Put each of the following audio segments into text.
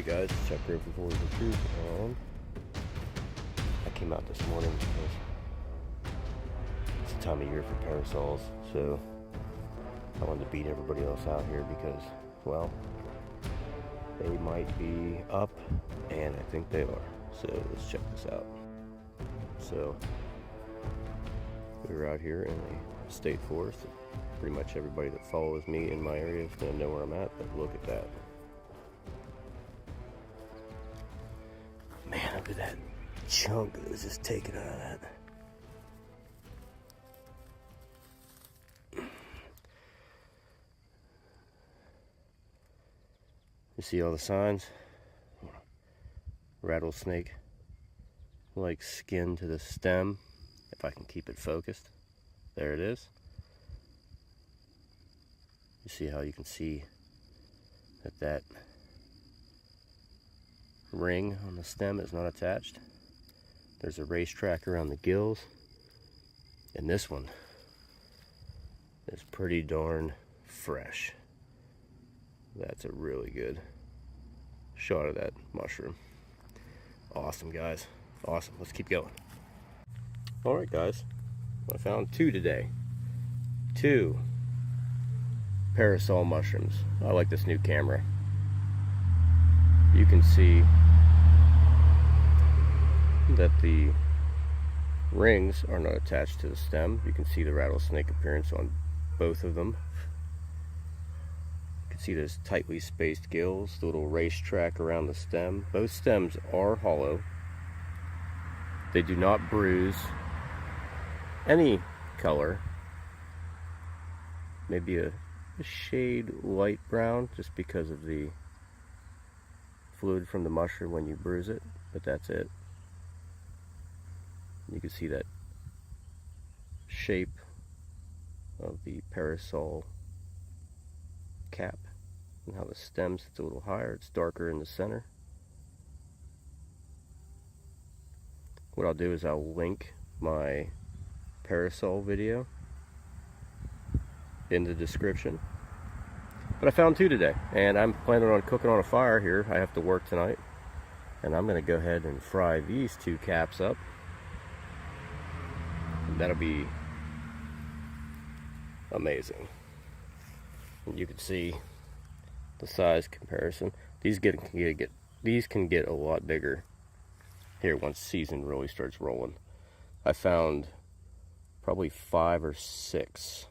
Hey guys, it's Chuck here from Foraging Truth, and I came out this morning because it's the time of year for parasols, so I wanted to beat everybody else out here because, well, they might be up, and I think they are. So let's check this out. So we're out here in the state forest. Pretty much everybody that follows me in my area is going to know where I'm at, but look at that. Man, look at that chunk that was just taken out of that. You see all the signs? Rattlesnake like skin to the stem. If I can keep it focused. There it is. You see how you can see that ring on the stem is not attached. There's a racetrack around the gills, and this one is pretty darn fresh. That's a really good shot of that mushroom. Awesome, guys. Awesome. Let's keep going. All right, guys. I found two today. Two parasol mushrooms. I like this new camera. You can see that the rings are not attached to the stem. You can see the rattlesnake appearance on both of them. You can see those tightly spaced gills, the little racetrack around the stem. Both stems are hollow. They do not bruise any color. Maybe a shade light brown just because of the fluid from the mushroom when you bruise it, but that's it. You can see that shape of the parasol cap and how the stem sits a little higher. It's darker in the center. What I'll do is I'll link my parasol video in the description. But I found two today, and I'm planning on cooking on a fire here. I have to work tonight, and I'm going to go ahead and fry these two caps up. And that'll be amazing. And you can see the size comparison. These can get a lot bigger here once season really starts rolling. I found probably 5 or 6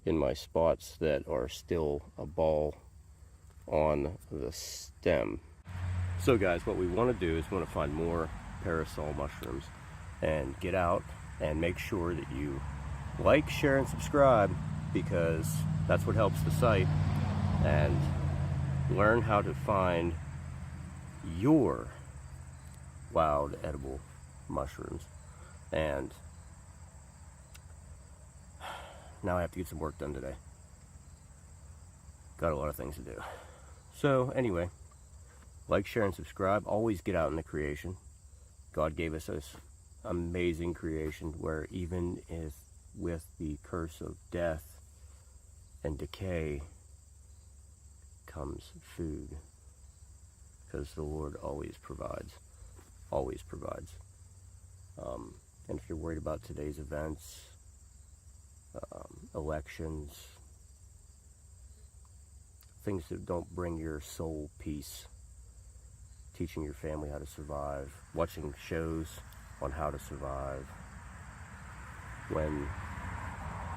in my spots that are still a ball on the stem. So guys, what we want to do is we want to find more parasol mushrooms and get out and make sure that you like, share, and subscribe, because that's what helps the site, and learn how to find your wild edible mushrooms. And now I have to get some work done today. Got a lot of things to do. So anyway, like, share, and subscribe. Always get out in the creation. God gave us this amazing creation where even if with the curse of death and decay comes food, because the Lord always provides. Always provides. And if you're worried about today's events, elections, things that don't bring your soul peace, teaching your family how to survive, watching shows on how to survive, when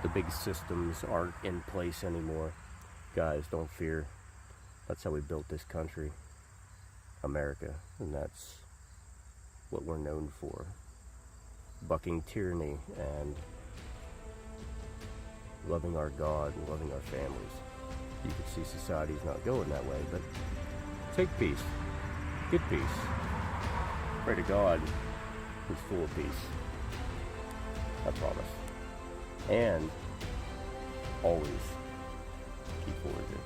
the big systems aren't in place anymore, guys, don't fear. That's how we built this country, America, and that's what we're known for. Bucking tyranny and loving our God and loving our families. You can see society's not going that way, but take peace. Get peace. Pray to God who's full of peace. I promise. And always keep foraging.